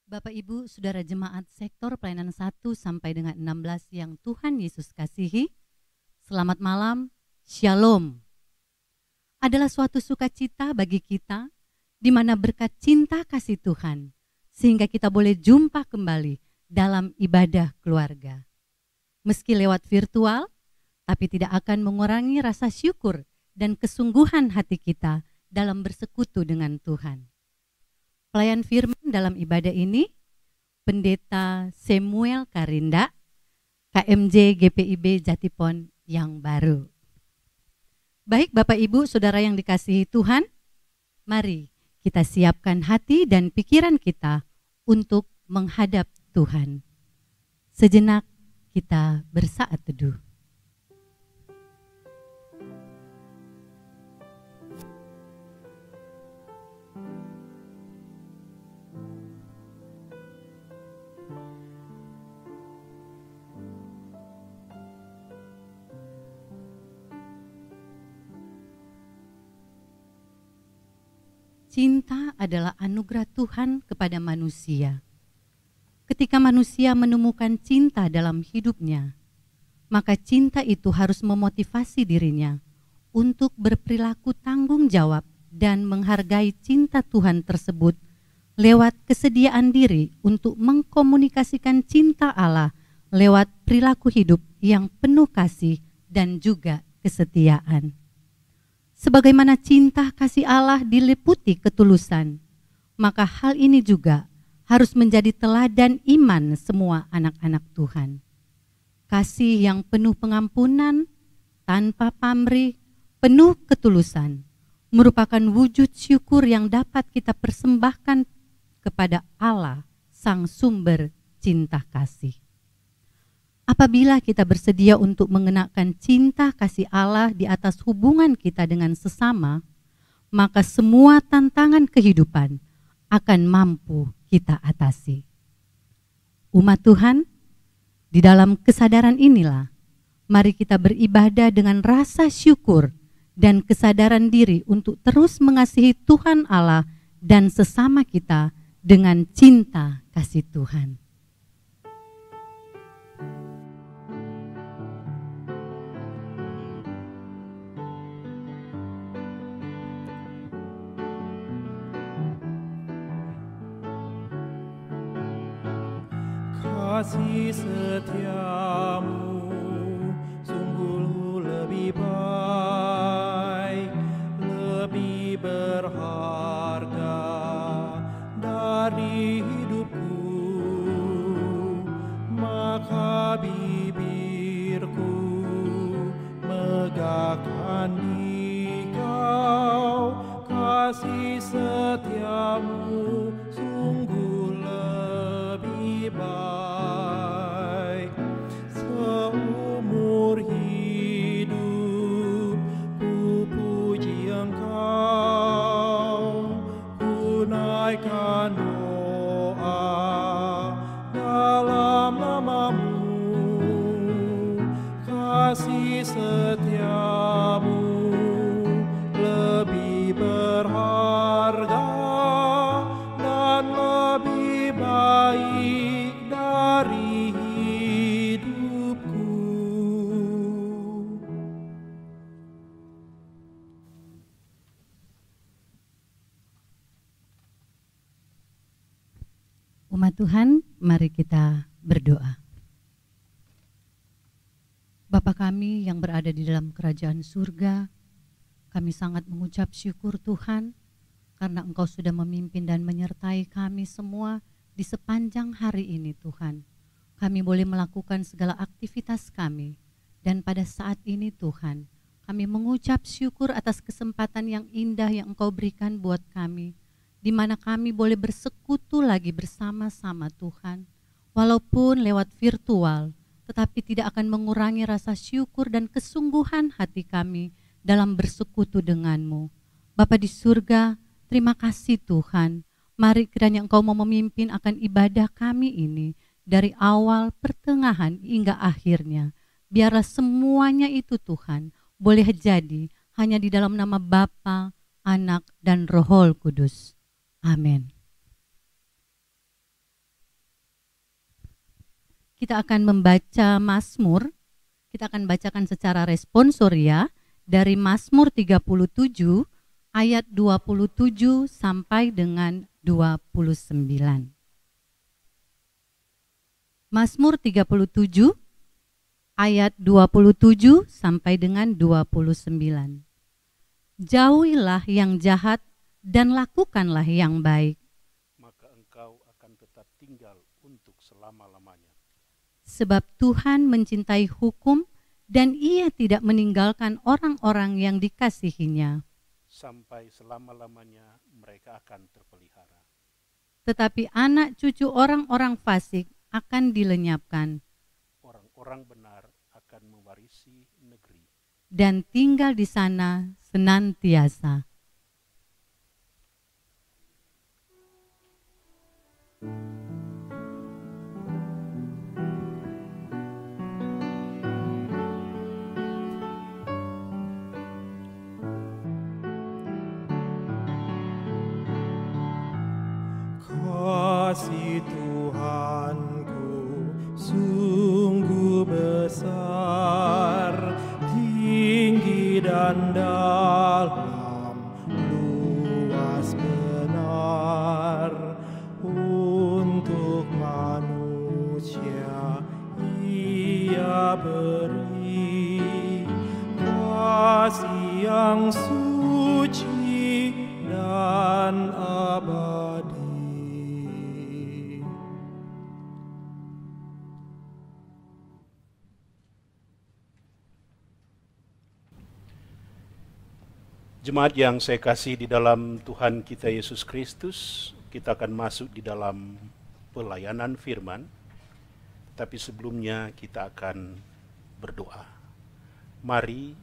Bapak Ibu, Saudara Jemaat Sektor Pelayanan 1 sampai dengan 16 yang Tuhan Yesus kasihi, selamat malam, Shalom. Adalah suatu sukacita bagi kita, di mana berkat cinta kasih Tuhan, sehingga kita boleh jumpa kembali dalam ibadah keluarga. Meski lewat virtual, tapi tidak akan mengurangi rasa syukur dan kesungguhan hati kita dalam bersekutu dengan Tuhan. Pelayan firman dalam ibadah ini, Pendeta Samuel Karinda, KMJ GPIB Jatipon yang baru. Baik Bapak Ibu, Saudara yang dikasihi Tuhan, mari kita siapkan hati dan pikiran kita untuk menghadap Tuhan. Sejenak kita bersaat teduh. Cinta adalah anugerah Tuhan kepada manusia. Ketika manusia menemukan cinta dalam hidupnya, maka cinta itu harus memotivasi dirinya untuk berperilaku tanggung jawab dan menghargai cinta Tuhan tersebut lewat kesediaan diri untuk mengkomunikasikan cinta Allah lewat perilaku hidup yang penuh kasih dan juga kesetiaan. Sebagaimana cinta kasih Allah diliputi ketulusan, maka hal ini juga harus menjadi teladan iman semua anak-anak Tuhan. Kasih yang penuh pengampunan, tanpa pamrih, penuh ketulusan, merupakan wujud syukur yang dapat kita persembahkan kepada Allah, Sang Sumber cinta kasih. Apabila kita bersedia untuk mengenakan cinta kasih Allah di atas hubungan kita dengan sesama, maka semua tantangan kehidupan akan mampu kita atasi. Umat Tuhan, di dalam kesadaran inilah, mari kita beribadah dengan rasa syukur dan kesadaran diri untuk terus mengasihi Tuhan Allah dan sesama kita dengan cinta kasih Tuhan. Kasih setiamu sungguh lebih baik, lebih berharga dari hidupku, maka bibirku megahkan Dikau. Kasih setiamu sungguh lebih baik. Seumur hidup ku puji Engkau, ku naikkan doa dalam nama-Mu. Kasih setiamu lebih berharga dan lebih baik dari hidupku. Umat Tuhan, mari kita berdoa. Bapa kami yang berada di dalam kerajaan surga, kami sangat mengucap syukur Tuhan, karena Engkau sudah memimpin dan menyertai kami semua di sepanjang hari ini Tuhan. Kami boleh melakukan segala aktivitas kami, dan pada saat ini Tuhan, kami mengucap syukur atas kesempatan yang indah yang Engkau berikan buat kami, di mana kami boleh bersekutu lagi bersama-sama Tuhan, walaupun lewat virtual, tetapi tidak akan mengurangi rasa syukur dan kesungguhan hati kami dalam bersekutu denganmu. Bapa di surga, terima kasih Tuhan. Mari kiranya Engkau mau memimpin akan ibadah kami ini dari awal, pertengahan hingga akhirnya. Biarlah semuanya itu Tuhan boleh jadi hanya di dalam nama Bapa, Anak, dan Roh Kudus. Amin. kita akan membaca Mazmur. Kita akan bacakan secara responsoria dari Mazmur 37 ayat 27 sampai dengan 29. Mazmur 37 ayat 27 sampai dengan 29. Jauhilah yang jahat dan lakukanlah yang baik. Maka engkau akan tetap tinggal untuk selama-lamanya. Sebab Tuhan mencintai hukum dan Ia tidak meninggalkan orang-orang yang dikasihinya. Sampai selama-lamanya mereka akan terpelihara. Tetapi anak cucu orang-orang fasik akan dilenyapkan Orang-orang benar akan mewarisi negeri. dan tinggal di sana senantiasa. Kasih Tuhanku sungguh besar, tinggi dan dalam, luas benar. Untuk manusia Ia beri kasih yang suci dan abadi. Jemaat yang saya kasih di dalam Tuhan kita Yesus Kristus, kita akan masuk di dalam pelayanan firman, tapi sebelumnya kita akan berdoa. Mari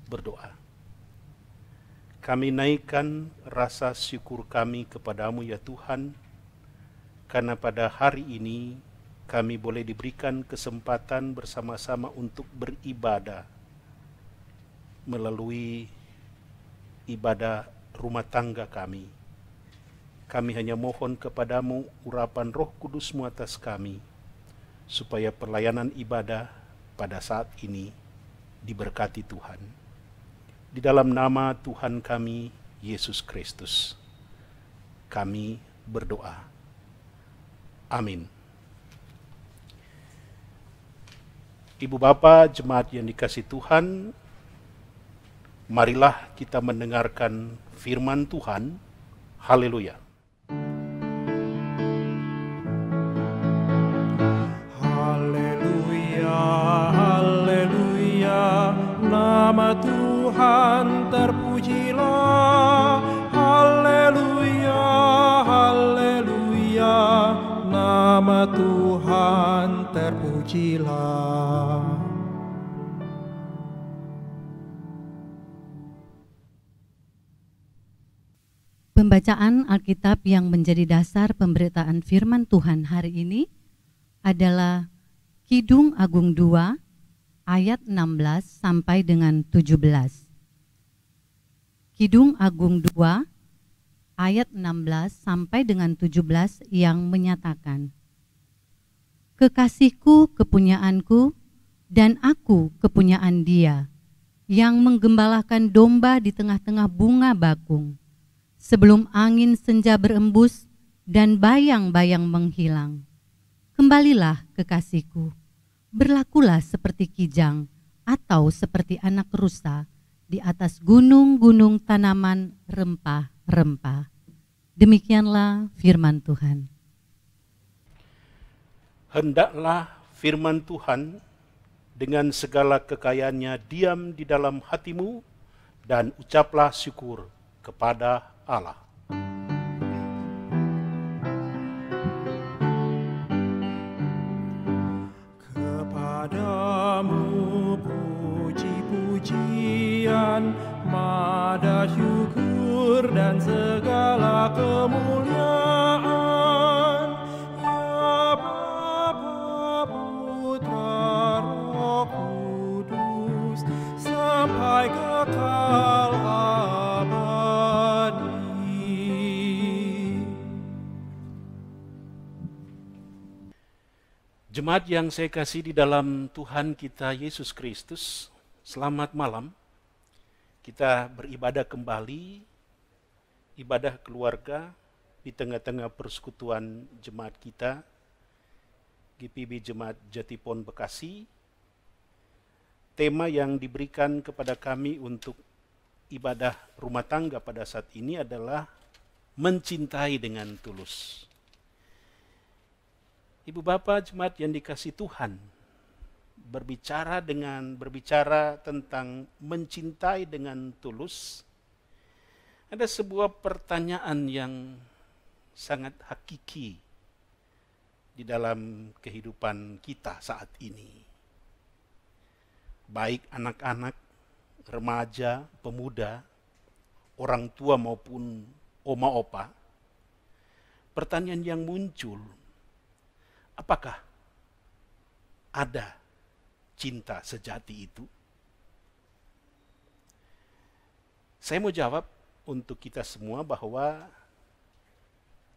berdoa. Kami naikkan rasa syukur kami kepadamu ya Tuhan, karena pada hari ini kami boleh diberikan kesempatan bersama-sama untuk beribadah melalui ibadah rumah tangga kami. Kami hanya mohon kepadamu urapan Roh Kudus-Mu atas kami, supaya pelayanan ibadah pada saat ini diberkati Tuhan. Di dalam nama Tuhan kami, Yesus Kristus, kami berdoa. Amin. Ibu Bapa, jemaat yang dikasihi Tuhan, marilah kita mendengarkan firman Tuhan. Haleluya. Haleluya, haleluya, nama Tuhan terpujilah. Haleluya, haleluya, nama Tuhan terpujilah. Pembacaan Alkitab yang menjadi dasar pemberitaan firman Tuhan hari ini adalah Kidung Agung 2 ayat 16 sampai dengan 17. Kidung Agung 2 ayat 16 sampai dengan 17 yang menyatakan, Kekasihku kepunyaanku dan aku kepunyaan Dia, yang menggembalakan domba di tengah-tengah bunga bakung. Sebelum angin senja berembus dan bayang-bayang menghilang. Kembalilah kekasihku, berlakulah seperti kijang atau seperti anak rusa di atas gunung-gunung tanaman rempah-rempah. Demikianlah firman Tuhan. Hendaklah firman Tuhan dengan segala kekayaannya diam di dalam hatimu, dan ucaplah syukur kepada Allah. Kepadamu puji-pujian, mada syukur dan segala kemuliaan, ya Bapa, Putra, Roh Kudus, sampai kekal abadi. Jemaat yang saya kasih di dalam Tuhan kita Yesus Kristus, selamat malam. Kita beribadah kembali, ibadah keluarga di tengah-tengah persekutuan jemaat kita, GPB Jemaat Jatipon Bekasi. Tema yang diberikan kepada kami untuk ibadah rumah tangga pada saat ini adalah mencintai dengan tulus. Ibu Bapak jemaat yang dikasih Tuhan, berbicara tentang mencintai dengan tulus, ada sebuah pertanyaan yang sangat hakiki di dalam kehidupan kita saat ini. Baik anak-anak, remaja, pemuda, orang tua maupun oma opa, pertanyaan yang muncul, apakah ada cinta sejati itu? Saya mau jawab untuk kita semua bahwa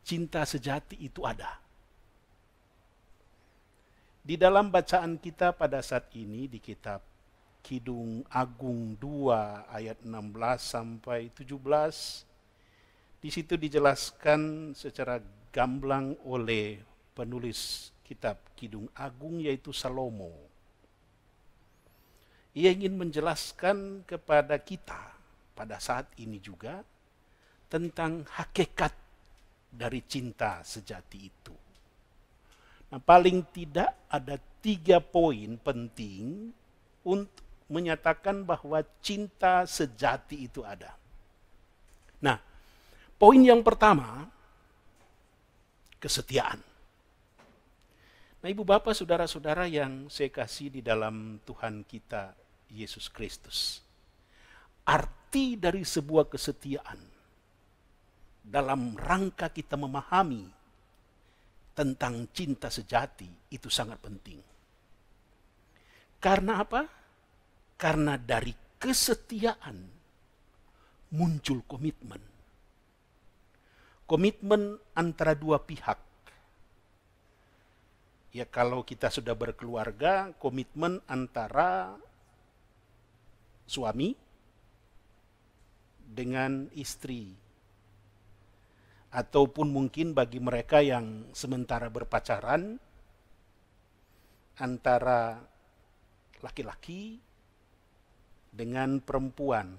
cinta sejati itu ada. Di dalam bacaan kita pada saat ini di kitab Kidung Agung 2 ayat 16 sampai 17, di situ dijelaskan secara gamblang oleh penulis kitab Kidung Agung yaitu Salomo. Ia ingin menjelaskan kepada kita pada saat ini juga tentang hakikat dari cinta sejati itu. Nah, paling tidak ada 3 poin penting untuk menyatakan bahwa cinta sejati itu ada. Nah, poin yang pertama, kesetiaan. Nah, Ibu Bapak, Saudara-saudara yang saya kasih di dalam Tuhan kita Yesus Kristus. Arti dari sebuah kesetiaan dalam rangka kita memahami tentang cinta sejati itu sangat penting. Karena apa? Karena dari kesetiaan muncul komitmen. Komitmen antara dua pihak. Ya, kalau kita sudah berkeluarga, komitmen antara suami dengan istri. Ataupun mungkin bagi mereka yang sementara berpacaran, antara laki-laki dengan perempuan.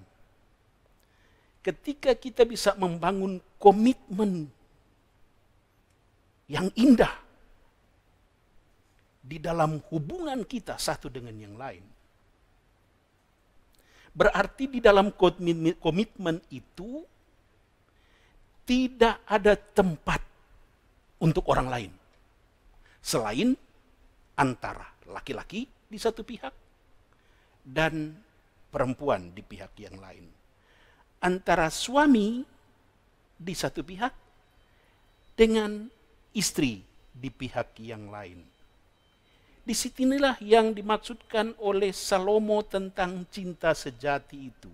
Ketika kita bisa membangun komitmen yang indah di dalam hubungan kita satu dengan yang lain, berarti di dalam komitmen itu tidak ada tempat untuk orang lain selain antara laki-laki di satu pihak dan perempuan di pihak yang lain. Antara suami di satu pihak dengan istri di pihak yang lain. Disinilah yang dimaksudkan oleh Salomo tentang cinta sejati itu.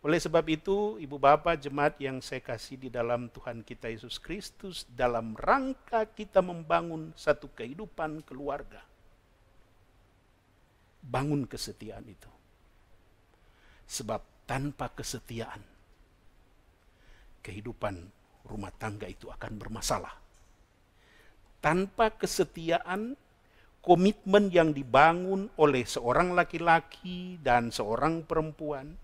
Oleh sebab itu, Ibu Bapak jemaat yang saya kasih di dalam Tuhan kita Yesus Kristus, dalam rangka kita membangun satu kehidupan keluarga, bangun kesetiaan itu. Sebab tanpa kesetiaan, kehidupan rumah tangga itu akan bermasalah. Tanpa kesetiaan, komitmen yang dibangun oleh seorang laki-laki dan seorang perempuan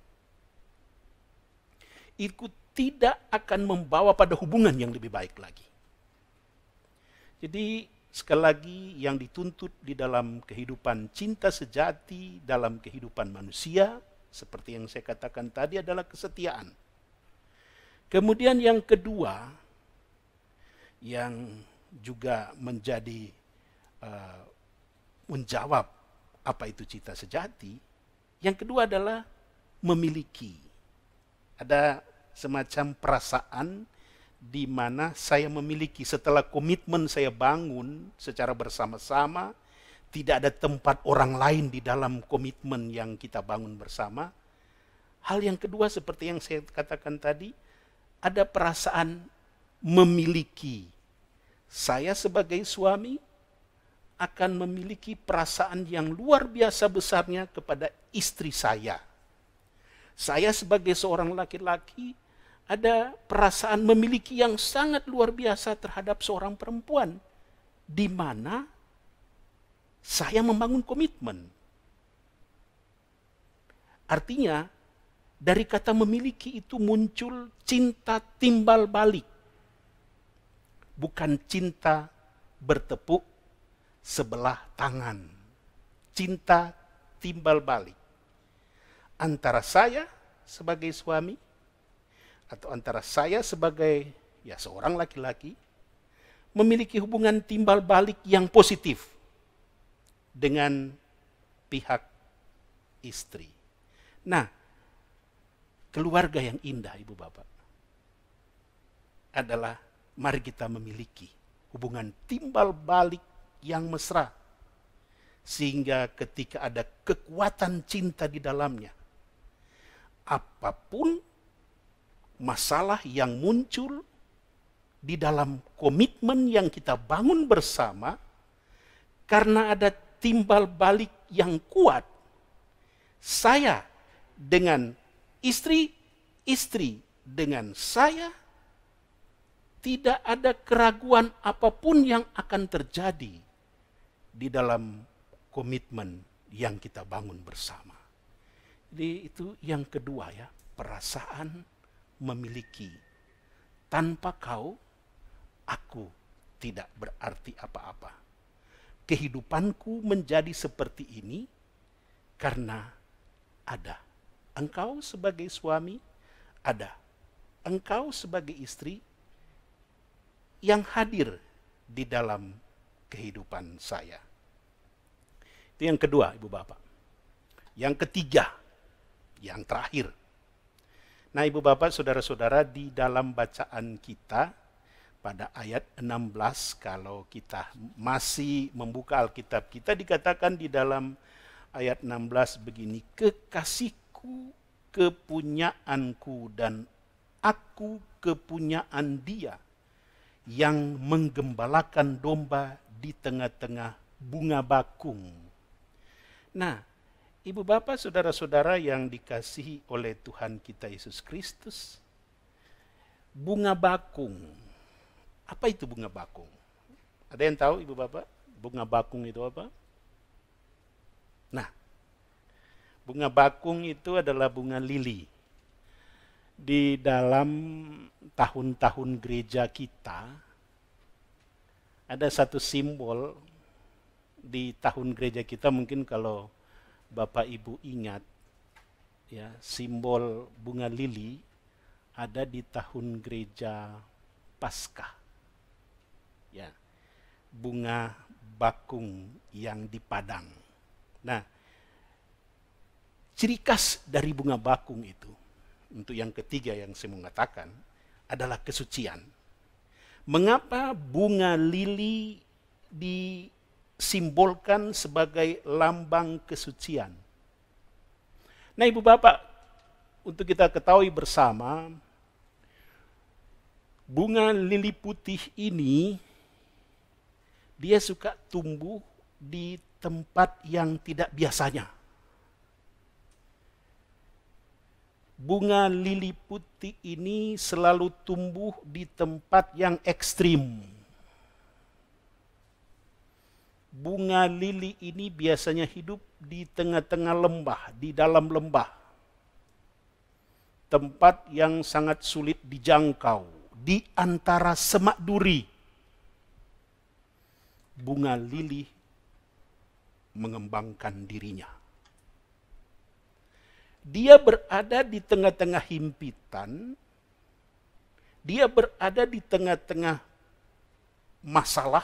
itu tidak akan membawa pada hubungan yang lebih baik lagi. Jadi sekali lagi yang dituntut di dalam kehidupan cinta sejati, dalam kehidupan manusia, seperti yang saya katakan tadi adalah kesetiaan. Kemudian yang kedua, yang juga menjadi menjawab apa itu cinta sejati, yang kedua adalah memiliki. Ada semacam perasaan di mana saya memiliki setelah komitmen saya bangun secara bersama-sama, tidak ada tempat orang lain di dalam komitmen yang kita bangun bersama. Hal yang kedua seperti yang saya katakan tadi, ada perasaan memiliki. Saya sebagai suami akan memiliki perasaan yang luar biasa besarnya kepada istri saya. Saya sebagai seorang laki-laki ada perasaan memiliki yang sangat luar biasa terhadap seorang perempuan, di mana saya membangun komitmen. Artinya, dari kata memiliki itu muncul cinta timbal balik. Bukan cinta bertepuk sebelah tangan. Cinta timbal balik. Antara saya sebagai suami, atau antara saya sebagai seorang laki-laki, memiliki hubungan timbal balik yang positif dengan pihak istri. Nah, keluarga yang indah, Ibu Bapak, adalah mari kita memiliki hubungan timbal balik yang mesra. Sehingga ketika ada kekuatan cinta di dalamnya, apapun masalah yang muncul di dalam komitmen yang kita bangun bersama, karena ada timbal balik yang kuat, saya dengan istri, istri dengan saya, tidak ada keraguan apapun yang akan terjadi di dalam komitmen yang kita bangun bersama. Jadi itu yang kedua ya, perasaan memiliki. Tanpa kau, aku tidak berarti apa-apa. Kehidupanku menjadi seperti ini karena ada engkau sebagai suami, ada engkau sebagai istri yang hadir di dalam kehidupan saya. Itu yang kedua, Ibu Bapak. Yang ketiga, yang terakhir. Nah, Ibu Bapak, Saudara-saudara, di dalam bacaan kita pada ayat 16, kalau kita masih membuka Alkitab kita, dikatakan di dalam ayat 16 begini, kekasihku kepunyaanku dan aku kepunyaan dia yang menggembalakan domba di tengah-tengah bunga bakung. Nah, Ibu Bapak, Saudara-saudara yang dikasihi oleh Tuhan kita Yesus Kristus, bunga bakung. Apa itu bunga bakung? Ada yang tahu, Ibu Bapak, bunga bakung itu apa? Nah, bunga bakung itu adalah bunga lili. Di dalam tahun-tahun gereja kita, ada satu simbol di tahun gereja kita, mungkin kalau Bapak Ibu ingat, ya, simbol bunga lili ada di tahun gereja Paskah. Ya, bunga bakung yang di padang. Nah, ciri khas dari bunga bakung itu, untuk yang ketiga yang saya mengatakan, adalah kesucian. Mengapa bunga lili disimbolkan sebagai lambang kesucian? Nah, Ibu Bapak, untuk kita ketahui bersama, bunga lili putih ini dia suka tumbuh di tempat yang tidak biasanya. Bunga lili putih ini selalu tumbuh di tempat yang ekstrim. Bunga lili ini biasanya hidup di tengah-tengah lembah, di dalam lembah. Tempat yang sangat sulit dijangkau, di antara semak duri. Bunga lili mengembangkan dirinya. Dia berada di tengah-tengah himpitan, dia berada di tengah-tengah masalah,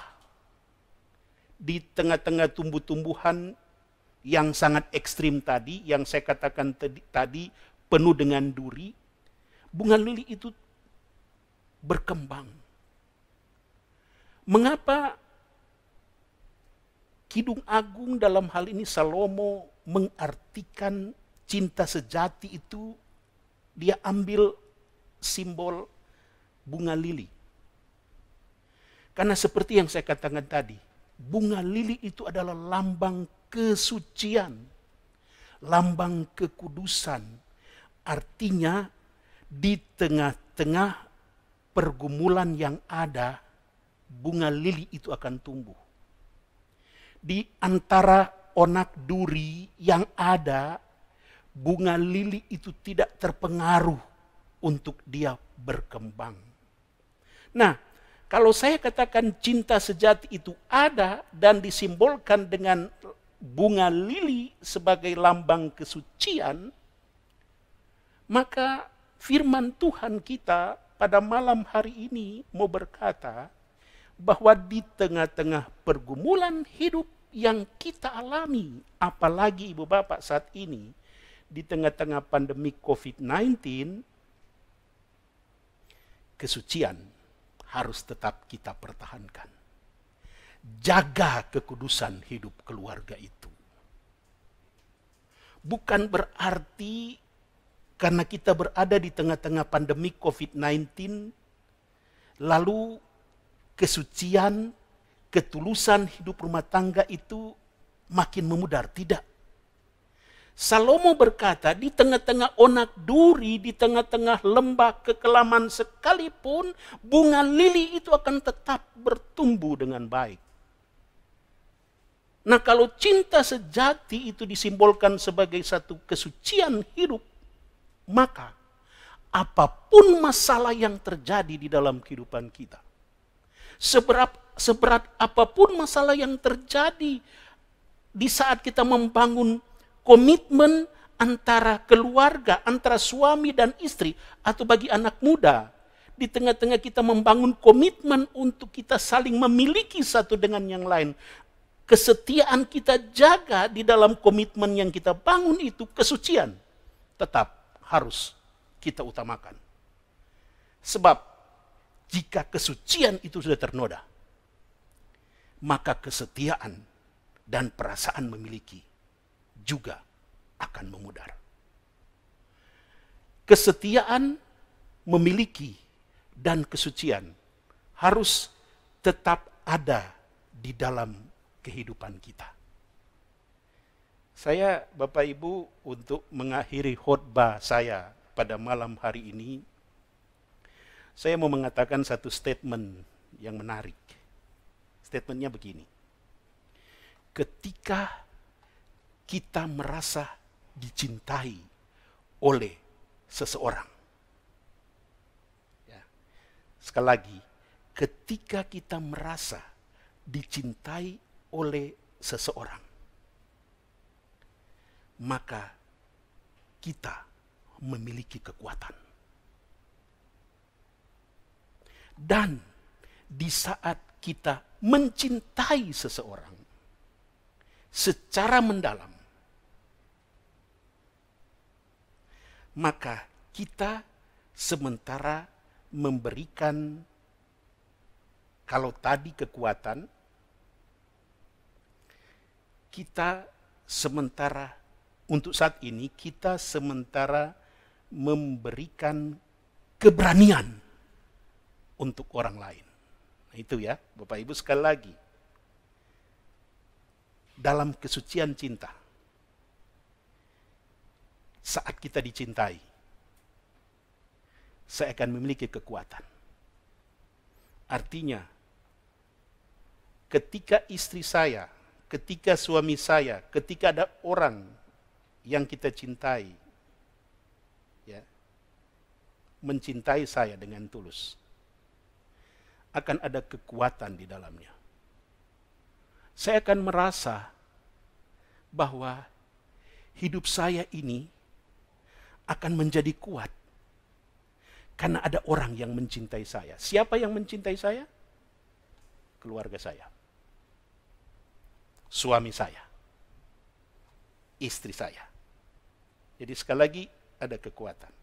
di tengah-tengah tumbuh-tumbuhan yang sangat ekstrim tadi, yang saya katakan tadi penuh dengan duri. Bunga lili itu berkembang. Mengapa Kidung Agung dalam hal ini Salomo mengartikan cinta sejati itu, dia ambil simbol bunga lili. Karena seperti yang saya katakan tadi, Bunga lili itu adalah lambang kesucian, lambang kekudusan. Artinya di tengah-tengah pergumulan yang ada, bunga lili itu akan tumbuh. Di antara onak duri yang ada, bunga lili itu tidak terpengaruh untuk dia berkembang. Nah, kalau saya katakan cinta sejati itu ada dan disimbolkan dengan bunga lili sebagai lambang kesucian, maka firman Tuhan kita pada malam hari ini mau berkata bahwa di tengah-tengah pergumulan hidup yang kita alami, apalagi ibu bapak saat ini, di tengah-tengah pandemi COVID-19, kesucian harus tetap kita pertahankan. Jaga kekudusan hidup keluarga itu. Bukan berarti karena kita berada di tengah-tengah pandemi COVID-19, lalu kesucian, ketulusan hidup rumah tangga itu makin memudar. Tidak. Salomo berkata, di tengah-tengah onak duri, di tengah-tengah lembah kekelaman sekalipun, bunga lili itu akan tetap bertumbuh dengan baik. Nah, kalau cinta sejati itu disimbolkan sebagai satu kesucian hidup, maka apapun masalah yang terjadi di dalam kehidupan kita, seberat apapun masalah yang terjadi di saat kita membangun komitmen antara keluarga, antara suami dan istri, atau bagi anak muda, di tengah-tengah kita membangun komitmen untuk kita saling memiliki satu dengan yang lain. Kesetiaan kita jaga di dalam komitmen yang kita bangun itu, kesucian tetap harus kita utamakan. Sebab jika kesucian itu sudah ternoda, maka kesetiaan dan perasaan memiliki juga akan memudar. Kesetiaan, memiliki, dan kesucian harus tetap ada di dalam kehidupan kita. Saya, Bapak Ibu, untuk mengakhiri khotbah saya pada malam hari ini, saya mau mengatakan satu statement yang menarik. Statementnya begini. Ketika kita merasa dicintai oleh seseorang. Ya. Sekali lagi, ketika kita merasa dicintai oleh seseorang, maka kita memiliki kekuatan. Dan di saat kita mencintai seseorang secara mendalam, maka kita sementara memberikan, kalau tadi kekuatan, kita sementara, untuk saat ini, kita sementara memberikan keberanian untuk orang lain. Nah, itu ya, Bapak Ibu, sekali lagi. Dalam kesucian cinta, saat kita dicintai, saya akan memiliki kekuatan. Artinya, ketika istri saya, ketika suami saya, ketika ada orang yang kita cintai, ya, mencintai saya dengan tulus, akan ada kekuatan di dalamnya. Saya akan merasa bahwa hidup saya ini akan menjadi kuat karena ada orang yang mencintai saya. Siapa yang mencintai saya? Keluarga saya, suami saya, istri saya. Jadi sekali lagi ada kekuatan.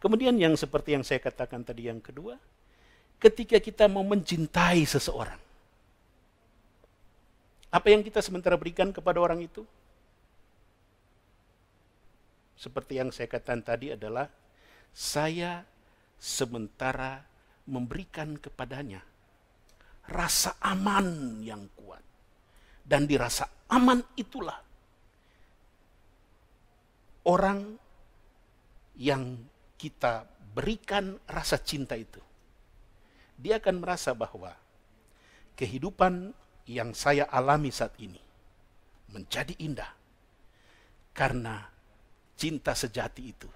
Kemudian yang seperti yang saya katakan tadi yang kedua, ketika kita mau mencintai seseorang, apa yang kita sementara berikan kepada orang itu? Seperti yang saya katakan tadi adalah, saya sementara memberikan kepadanya rasa aman yang kuat. Dan di rasa aman itulah orang yang kita berikan rasa cinta itu, dia akan merasa bahwa kehidupan yang saya alami saat ini menjadi indah karena cinta sejati itu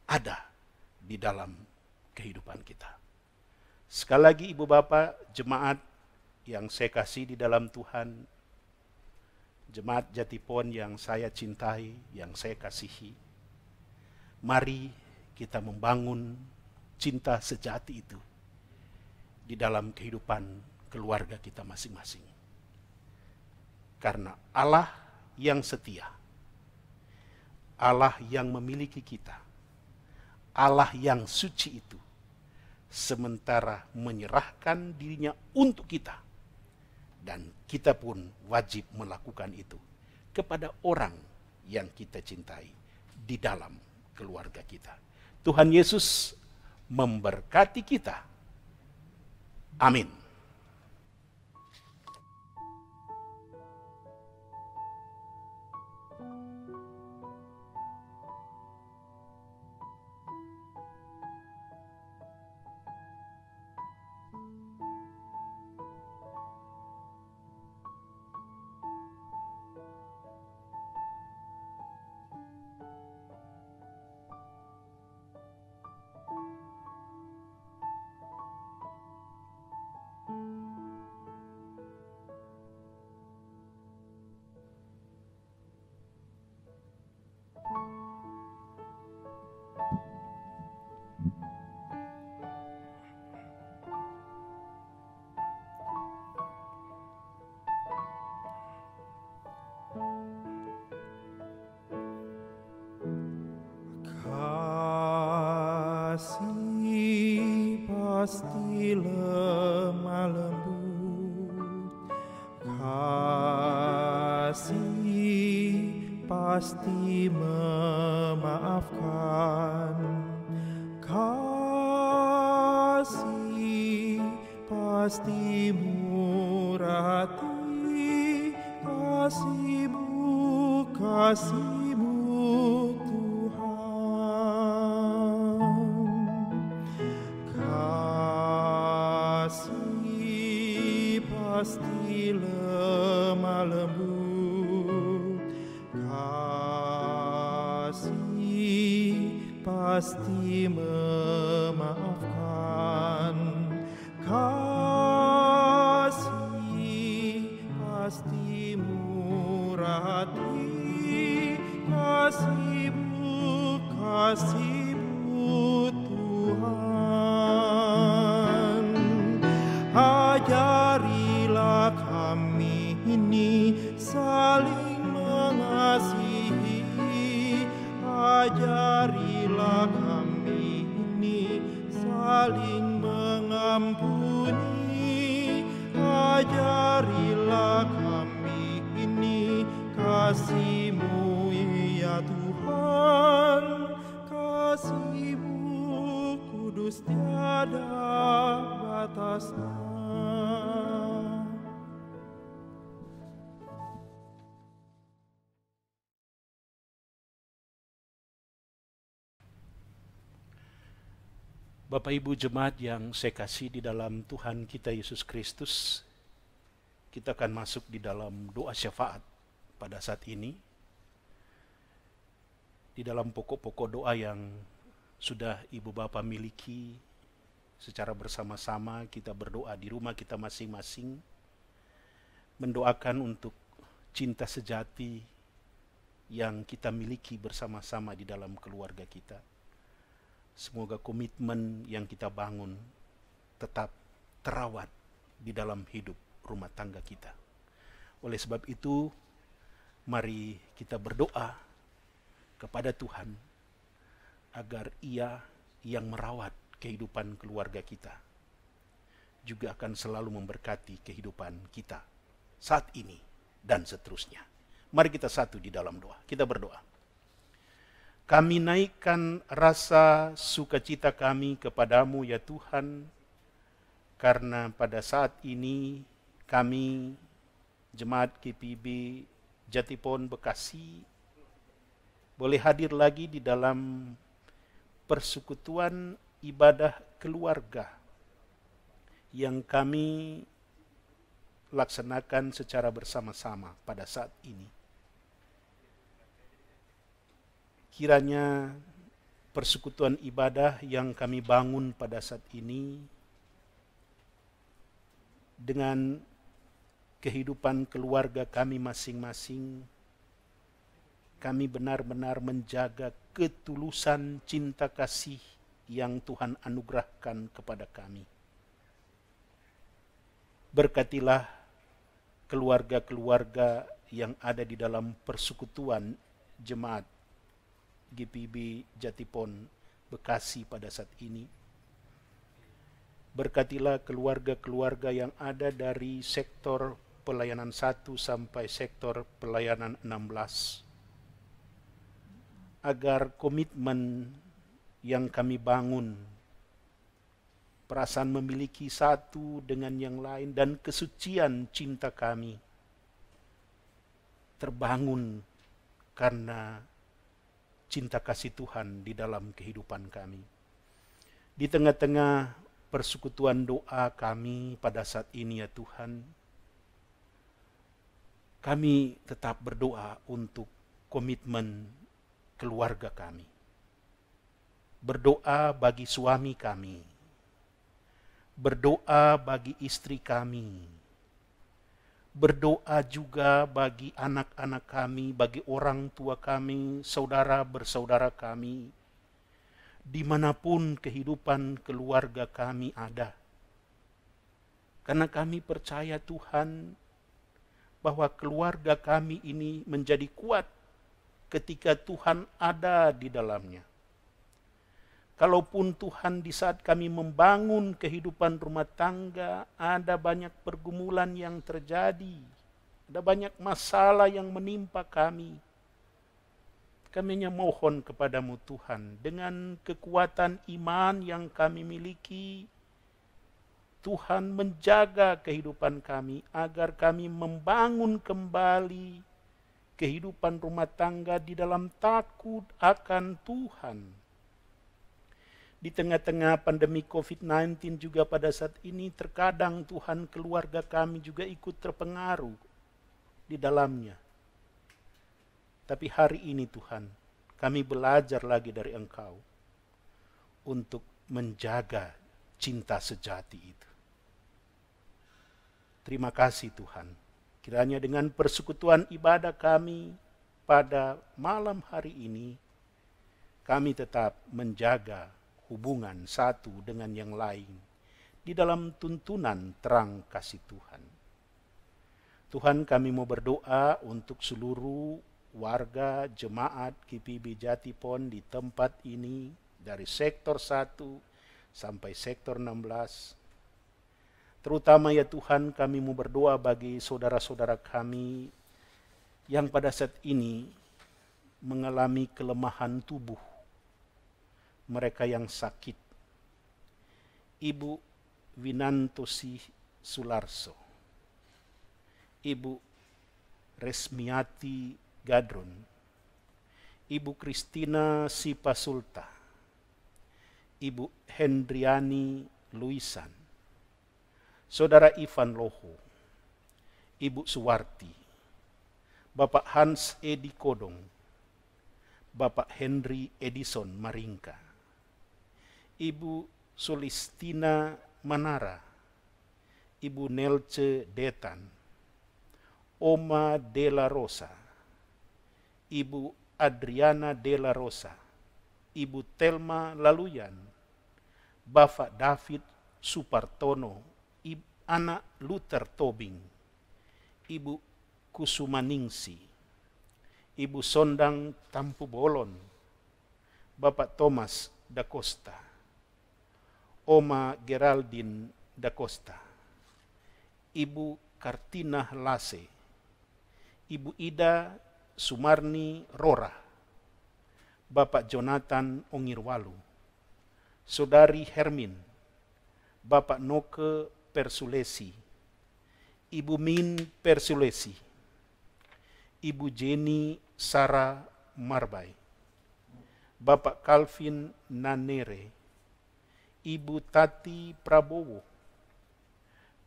ada di dalam kehidupan kita. Sekali lagi Ibu Bapak, jemaat yang saya kasih di dalam Tuhan, jemaat Jatipon yang saya cintai, yang saya kasihi, mari kita membangun cinta sejati itu di dalam kehidupan keluarga kita masing-masing. Karena Allah yang setia, Allah yang memiliki kita, Allah yang suci itu, sementara menyerahkan dirinya untuk kita, dan kita pun wajib melakukan itu kepada orang yang kita cintai di dalam keluarga kita. Tuhan Yesus memberkati kita. Amin. Kasih pasti lemah lembut, kasih pasti memaafkan, kasih pasti murah hati, kasih-Mu pasti lemah lembut, kasih pasti memaafkan, kasih pasti murah hati, kasih-Mu Tuhan. Ajarilah kami ini saling mengasihi, ajarilah kami ini saling mengampuni, ajarilah kami ini kasih-Mu ya Tuhan, kasih-Mu kudus tiada batasnya. Bapak Ibu jemaat yang saya kasih di dalam Tuhan kita Yesus Kristus, kita akan masuk di dalam doa syafaat pada saat ini. Di dalam pokok-pokok doa yang sudah Ibu Bapak miliki, secara bersama-sama kita berdoa di rumah kita masing-masing, mendoakan untuk cinta sejati yang kita miliki bersama-sama di dalam keluarga kita. Semoga komitmen yang kita bangun tetap terawat di dalam hidup rumah tangga kita. Oleh sebab itu, mari kita berdoa kepada Tuhan agar Ia yang merawat kehidupan keluarga kita juga akan selalu memberkati kehidupan kita saat ini dan seterusnya. Mari kita satu di dalam doa. Kita berdoa. Kami naikkan rasa sukacita kami kepadamu ya Tuhan, karena pada saat ini kami Jemaat GPIB Jatipon Bekasi boleh hadir lagi di dalam persekutuan ibadah keluarga yang kami laksanakan secara bersama-sama pada saat ini. Kiranya persekutuan ibadah yang kami bangun pada saat ini dengan kehidupan keluarga kami masing-masing, kami benar-benar menjaga ketulusan cinta kasih yang Tuhan anugerahkan kepada kami. Berkatilah keluarga-keluarga yang ada di dalam persekutuan jemaat GPIB Jatipon Bekasi pada saat ini. Berkatilah keluarga-keluarga yang ada dari sektor pelayanan 1 sampai sektor pelayanan 16. Agar komitmen yang kami bangun, perasaan memiliki satu dengan yang lain, dan kesucian cinta kami terbangun karena cinta kasih Tuhan di dalam kehidupan kami. Di tengah-tengah persekutuan doa kami pada saat ini ya Tuhan, kami tetap berdoa untuk komitmen keluarga kami. Berdoa bagi suami kami. Berdoa bagi istri kami. Berdoa juga bagi anak-anak kami, bagi orang tua kami, saudara bersaudara kami, dimanapun kehidupan keluarga kami ada. Karena kami percaya Tuhan, bahwa keluarga kami ini menjadi kuat ketika Tuhan ada di dalamnya. Kalaupun Tuhan di saat kami membangun kehidupan rumah tangga, ada banyak pergumulan yang terjadi, ada banyak masalah yang menimpa kami. Kami hanya mohon kepadamu Tuhan, dengan kekuatan iman yang kami miliki, Tuhan menjaga kehidupan kami agar kami membangun kembali kehidupan rumah tangga di dalam takut akan Tuhan. Di tengah-tengah pandemi COVID-19 juga pada saat ini terkadang Tuhan keluarga kami juga ikut terpengaruh di dalamnya. Tapi hari ini Tuhan, kami belajar lagi dari Engkau untuk menjaga cinta sejati itu. Terima kasih Tuhan. Kiranya dengan persekutuan ibadah kami pada malam hari ini, kami tetap menjaga hubungan satu dengan yang lain di dalam tuntunan terang kasih Tuhan. Tuhan, kami mau berdoa untuk seluruh warga jemaat GPIB Jatipon di tempat ini, dari sektor 1 sampai sektor 16. Terutama ya Tuhan, kami mau berdoa bagi saudara-saudara kami yang pada saat ini mengalami kelemahan tubuh. Mereka yang sakit. Ibu Winantosi Sularso, Ibu Resmiati Gadron, Ibu Kristina Sipasulta, Ibu Hendriani Luisan, Saudara Ivan Loho, Ibu Suwarti, Bapak Hans Edi Kodong, Bapak Henry Edison Maringka, Ibu Sulistina Manara, Ibu Nelce Detan, Oma Della Rosa, Ibu Adriana Della Rosa, Ibu Telma Laluyan, Bapak David Supartono, Anak Luther Tobing, Ibu Kusumaningsi, Ibu Sondang Tampu Bolon, Bapak Thomas da Costa, Oma Geraldine da Costa, Ibu Kartina Lase, Ibu Ida Sumarni Rora, Bapak Jonathan Ongirwalu, Saudari Hermin, Bapak Noke Persulesi, Ibu Min Persulesi, Ibu Jenny Sarah Marbai, Bapak Calvin Nanere, Ibu Tati Prabowo,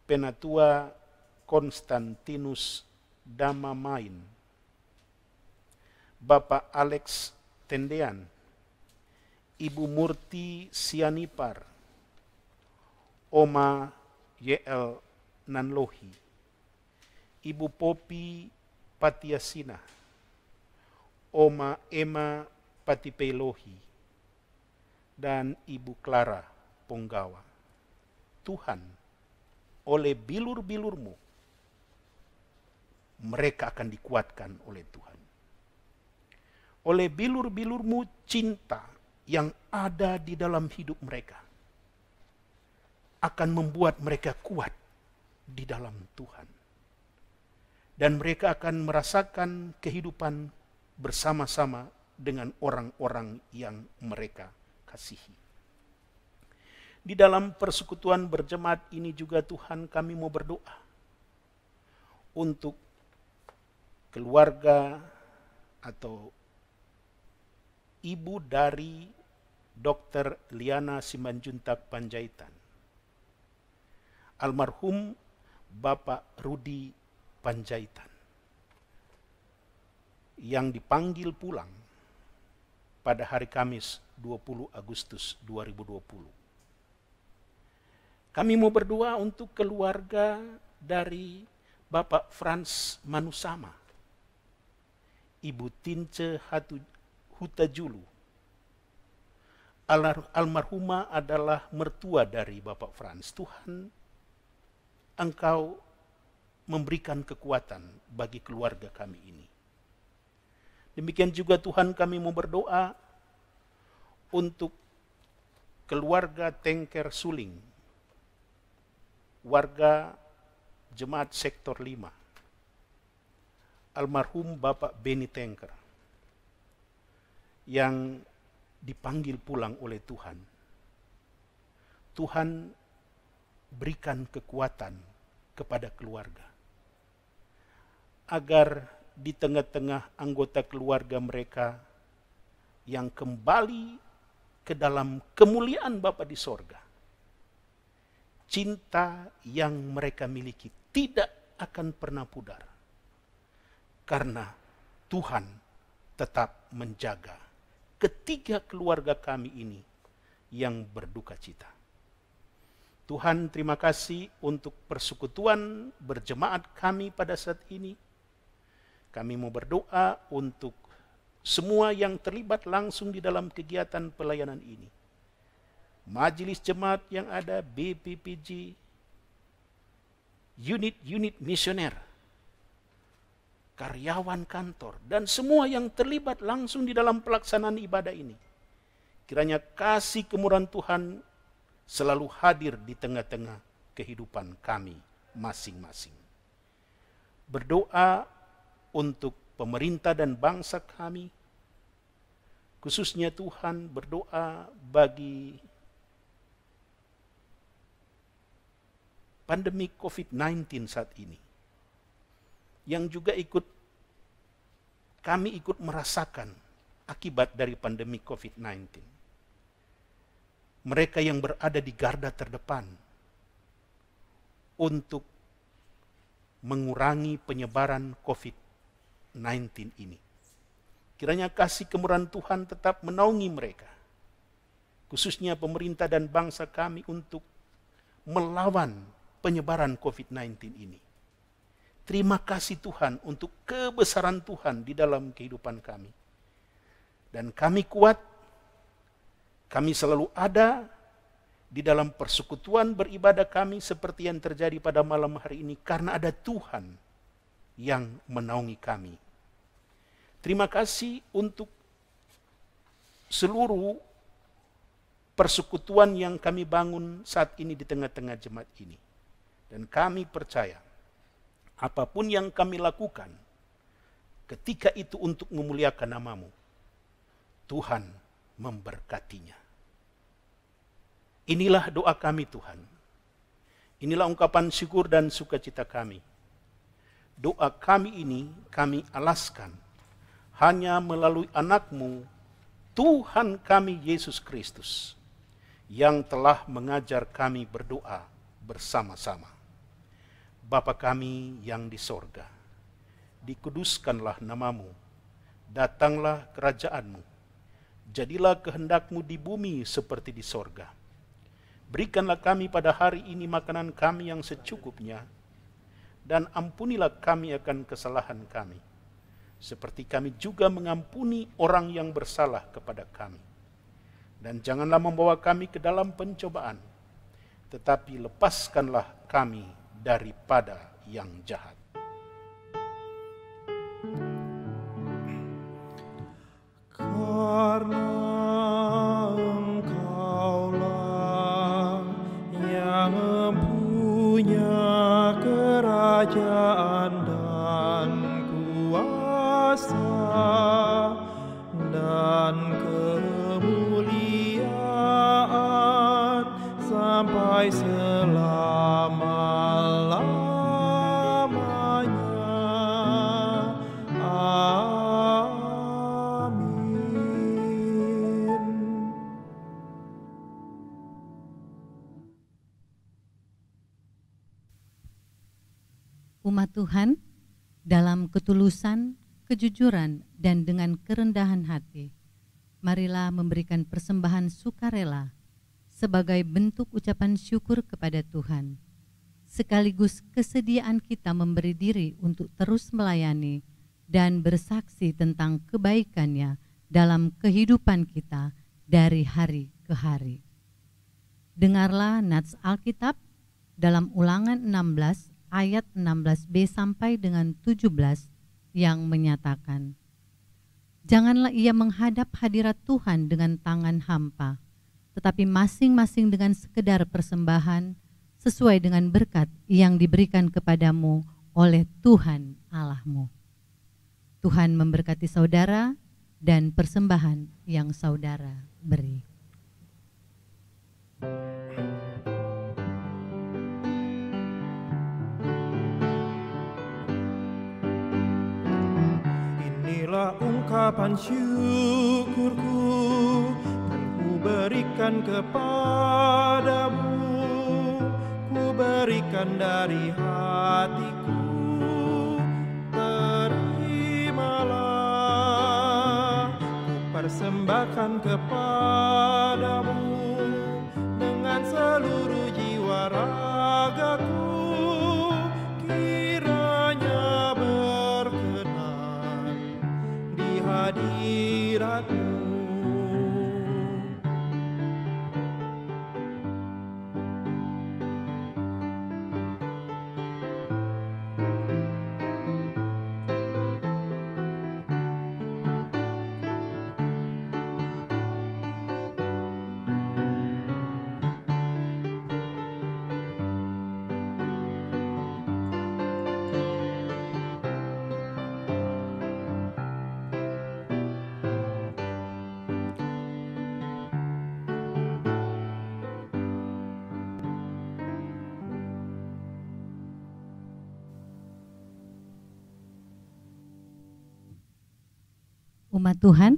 Penatua Konstantinus Damamain, Bapak Alex Tendean, Ibu Murti Sianipar, Oma YL Nanlohi, Ibu Popi Patiasina, Oma Emma Patipelohi, dan Ibu Clara Ponggawa. Tuhan, oleh bilur-bilurmu, mereka akan dikuatkan oleh Tuhan. Oleh bilur-bilurmu cinta yang ada di dalam hidup mereka akan membuat mereka kuat di dalam Tuhan. Dan mereka akan merasakan kehidupan bersama-sama dengan orang-orang yang mereka kasihi. Di dalam persekutuan berjemaat ini juga Tuhan, kami mau berdoa untuk keluarga atau ibu dari Dr. Liana Simanjuntak Panjaitan, almarhum Bapak Rudi Panjaitan, yang dipanggil pulang pada hari Kamis 20 Agustus 2020. Kami mau berdoa untuk keluarga dari Bapak Frans Manusama, Ibu Tince Hutajulu. Almarhumah adalah mertua dari Bapak Frans. Tuhan, Engkau memberikan kekuatan bagi keluarga kami ini. Demikian juga Tuhan, kami mau berdoa untuk keluarga Tengker Suling, warga Jemaat Sektor 5, almarhum Bapak Beni Tengker, yang dipanggil pulang oleh Tuhan. Tuhan, berikan kekuatan kepada keluarga, agar di tengah-tengah anggota keluarga mereka yang kembali ke dalam kemuliaan Bapa di sorga, cinta yang mereka miliki tidak akan pernah pudar, karena Tuhan tetap menjaga ketiga keluarga kami ini yang berduka cita. Tuhan, terima kasih untuk persekutuan berjemaat kami pada saat ini. Kami mau berdoa untuk semua yang terlibat langsung di dalam kegiatan pelayanan ini. Majelis jemaat yang ada, BPPJ, unit-unit misioner, karyawan kantor, dan semua yang terlibat langsung di dalam pelaksanaan ibadah ini. Kiranya kasih kemurahan Tuhan selalu hadir di tengah-tengah kehidupan kami masing-masing. Berdoa untuk pemerintah dan bangsa kami, khususnya Tuhan, berdoa bagi pandemi COVID-19 saat ini, yang juga kami ikut merasakan akibat dari pandemi COVID-19. Mereka yang berada di garda terdepan untuk mengurangi penyebaran COVID-19 ini. Kiranya kasih kemurahan Tuhan tetap menaungi mereka, khususnya pemerintah dan bangsa kami, untuk melawan penyebaran COVID-19 ini. Terima kasih Tuhan untuk kebesaran Tuhan di dalam kehidupan kami. Dan kami kuat, kami selalu ada di dalam persekutuan beribadah kami seperti yang terjadi pada malam hari ini, karena ada Tuhan yang menaungi kami. Terima kasih untuk seluruh persekutuan yang kami bangun saat ini di tengah-tengah jemaat ini. Dan kami percaya, apapun yang kami lakukan, ketika itu untuk memuliakan nama-Mu, Tuhan memberkatinya. Inilah doa kami Tuhan. Inilah ungkapan syukur dan sukacita kami. Doa kami ini kami alaskan hanya melalui anak-Mu, Tuhan kami Yesus Kristus, yang telah mengajar kami berdoa bersama-sama. Bapa kami yang di sorga, dikuduskanlah nama-Mu, datanglah kerajaan-Mu, jadilah kehendak-Mu di bumi seperti di sorga. Berikanlah kami pada hari ini makanan kami yang secukupnya, dan ampunilah kami akan kesalahan kami, seperti kami juga mengampuni orang yang bersalah kepada kami. Dan janganlah membawa kami ke dalam pencobaan, tetapi lepaskanlah kami daripada yang jahat. Karena Engkaulah yang mempunyai kerajaan dan kuasa dan kemuliaan sampai selama-lamanya. Amin. Umat Tuhan, dalam ketulusan, kejujuran, dan dengan kerendahan hati, marilah memberikan persembahan sukarela sebagai bentuk ucapan syukur kepada Tuhan, sekaligus kesediaan kita memberi diri untuk terus melayani dan bersaksi tentang kebaikan-Nya dalam kehidupan kita dari hari ke hari. Dengarlah nats Alkitab dalam Ulangan 16 ayat 16b sampai dengan 17 yang menyatakan, "Janganlah ia menghadap hadirat Tuhan dengan tangan hampa, tetapi masing-masing dengan sekedar persembahan sesuai dengan berkat yang diberikan kepadamu oleh Tuhan Allahmu." Tuhan memberkati saudara dan persembahan yang saudara beri. Inilah ungkapan syukurku dan ku berikan kepadamu, ku berikan dari hatiku. Terimalah, ku persembahkan kepadamu dengan seluruh jiwa ragaku. Kiranya berkenan di hadirat-Mu. Umat Tuhan,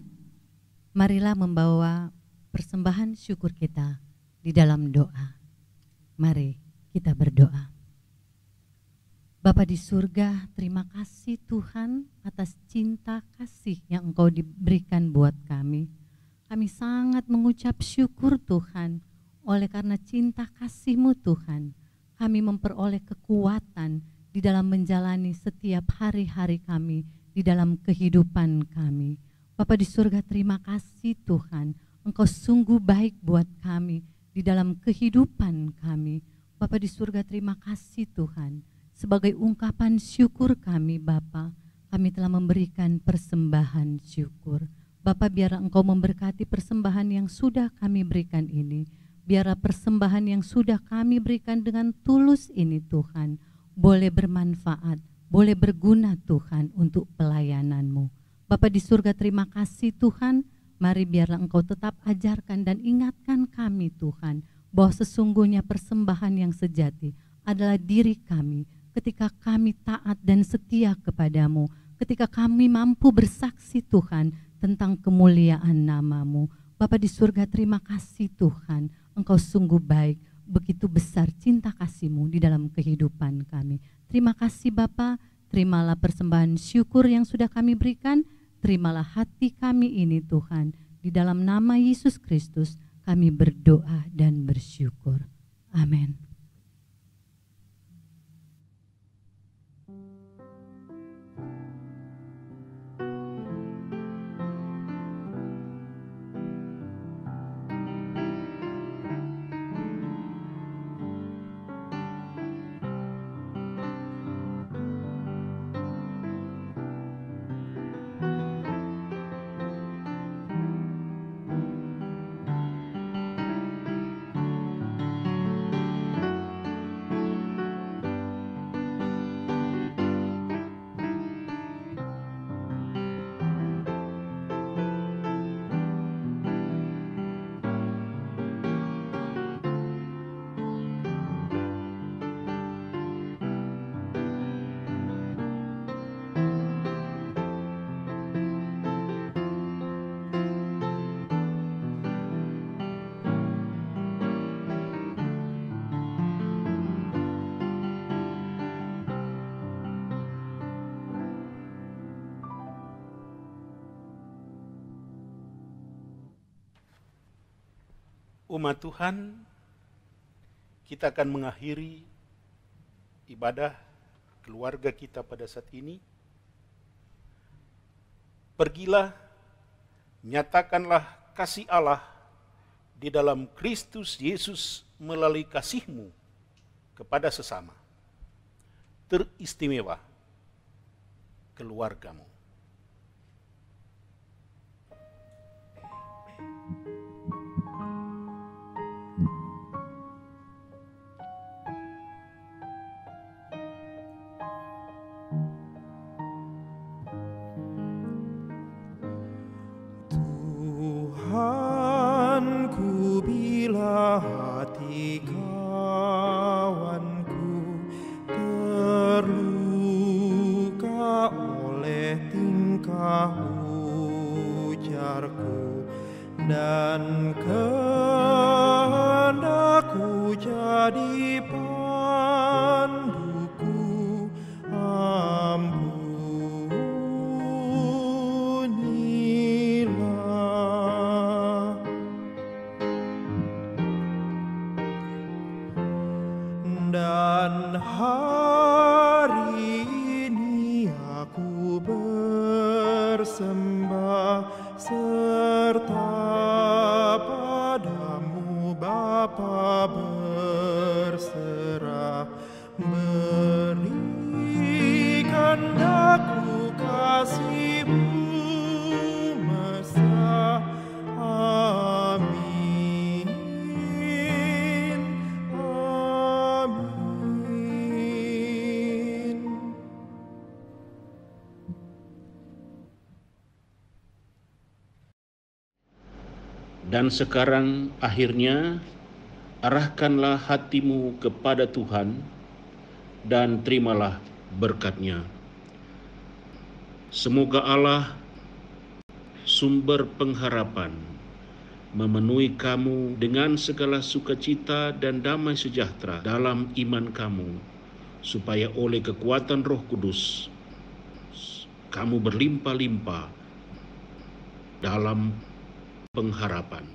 marilah membawa persembahan syukur kita di dalam doa. Mari kita berdoa. Bapa di surga, terima kasih Tuhan atas cinta kasih yang Engkau diberikan buat kami. Kami sangat mengucap syukur Tuhan, oleh karena cinta kasih-Mu Tuhan, kami memperoleh kekuatan di dalam menjalani setiap hari-hari kami, di dalam kehidupan kami. Bapa di surga, terima kasih Tuhan, Engkau sungguh baik buat kami di dalam kehidupan kami. Bapa di surga, terima kasih Tuhan, sebagai ungkapan syukur kami Bapa, kami telah memberikan persembahan syukur. Bapa, biarlah Engkau memberkati persembahan yang sudah kami berikan ini. Biarlah persembahan yang sudah kami berikan dengan tulus ini Tuhan, boleh bermanfaat, boleh berguna Tuhan untuk pelayanan-Mu. Bapa di surga, terima kasih Tuhan. Mari biarlah Engkau tetap ajarkan dan ingatkan kami Tuhan, bahwa sesungguhnya persembahan yang sejati adalah diri kami ketika kami taat dan setia kepadamu, ketika kami mampu bersaksi Tuhan tentang kemuliaan nama-Mu. Bapa di surga, terima kasih Tuhan, Engkau sungguh baik, begitu besar cinta kasih-Mu di dalam kehidupan kami. Terima kasih Bapa, terimalah persembahan syukur yang sudah kami berikan, terimalah hati kami ini Tuhan. Di dalam nama Yesus Kristus kami berdoa dan bersyukur. Amin. Umat Tuhan, kita akan mengakhiri ibadah keluarga kita pada saat ini. Pergilah, nyatakanlah kasih Allah di dalam Kristus Yesus melalui kasih-Mu kepada sesama. Teristimewa keluargamu. Tuhanku, bila hati kawanku terluka oleh tingkah ujarku dan kehendakku jadi panduku, dan hari ini aku bersembah serta padamu Bapa berserah, berikan daku kasih-Mu mesra. Amin. Amin. Dan sekarang akhirnya arahkanlah hatimu kepada Tuhan dan terimalah berkat-Nya. Semoga Allah, sumber pengharapan, memenuhi kamu dengan segala sukacita dan damai sejahtera dalam iman kamu, supaya oleh kekuatan Roh Kudus kamu berlimpah-limpah dalam pengharapan.